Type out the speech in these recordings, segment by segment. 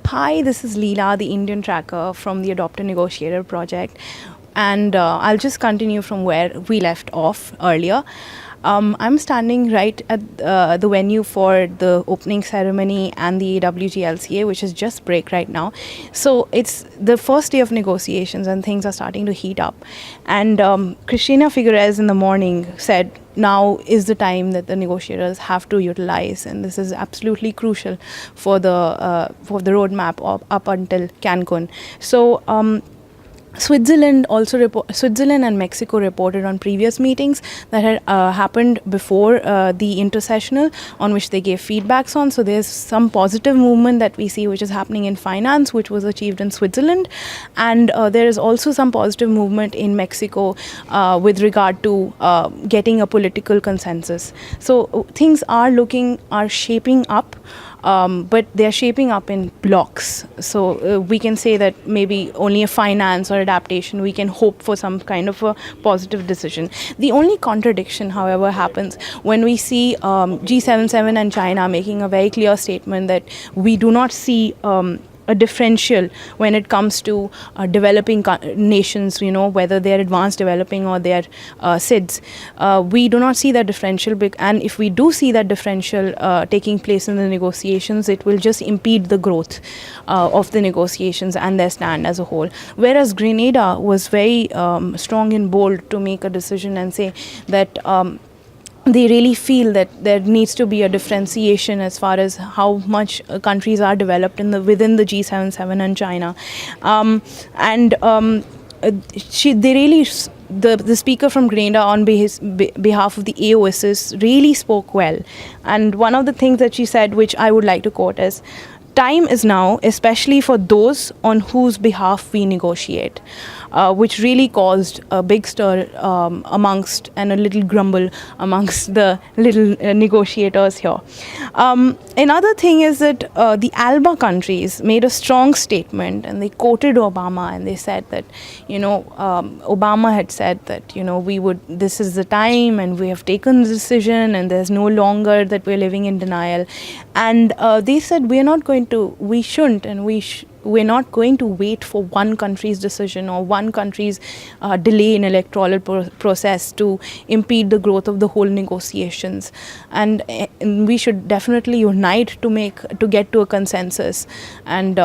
Hi, this is Leela, the Indian tracker from the Adopt a Negotiator project. And I'll just continue from where we left off earlier. I'm standing right at the venue for the opening ceremony and the WGLCA, which is just break right now. So it's the first day of negotiations and things are starting to heat up. And Cristina Figueres in the morning said, now is the time that the negotiators have to utilize, and this is absolutely crucial for the roadmap up until Cancun. So Switzerland and Mexico reported on previous meetings that had happened before the intersessional, on which they gave feedbacks on. So there's some positive movement that we see which is happening in finance, which was achieved in Switzerland, and there is also some positive movement in Mexico with regard to getting a political consensus. So things are shaping up. But they're shaping up in blocks. So we can say that maybe only a finance or adaptation, we can hope for some kind of a positive decision. The only contradiction, however, happens when we see G77 and China making a very clear statement that we do not see a differential when it comes to developing nations, whether they're advanced developing or they're SIDS. We do not see that differential, and if we do see that differential taking place in the negotiations, it will just impede the growth of the negotiations and their stand as a whole. Whereas Grenada was very strong and bold to make a decision and say that they really feel that there needs to be a differentiation as far as how much countries are developed within the G77 and China, the speaker from Grenada on behalf of the AOSIS really spoke well. And one of the things that she said, which I would like to quote, is, "Time is now, especially for those on whose behalf we negotiate," which really caused a big stir amongst, and a little grumble amongst the little negotiators here. Another thing is that the ALBA countries made a strong statement, and they quoted Obama, and they said that, Obama had said that, this is the time, and we have taken the decision, and there's no longer that we're living in denial. And they said we're not going to wait for one country's decision or one country's delay in electoral process to impede the growth of the whole negotiations. And we should definitely unite to get to a consensus and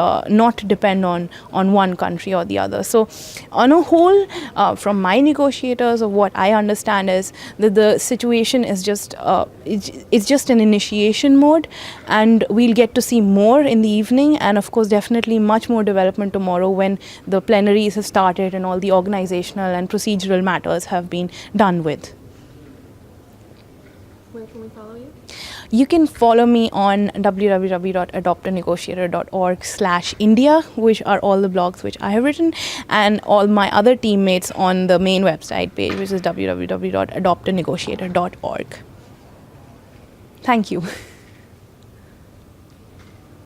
not depend on one country or the other. So on a whole, from my negotiators, of what I understand is that the situation is just it's just an initiation mode, and we'll get to see more in the evening, and of course definitely much more development tomorrow when the plenaries have started and all the organizational and procedural matters have been done with. Where can we follow you? You can follow me on www.adoptanegotiator.org/India, which are all the blogs which I have written, and all my other teammates on the main website page, which is www.adoptanegotiator.org. Thank you.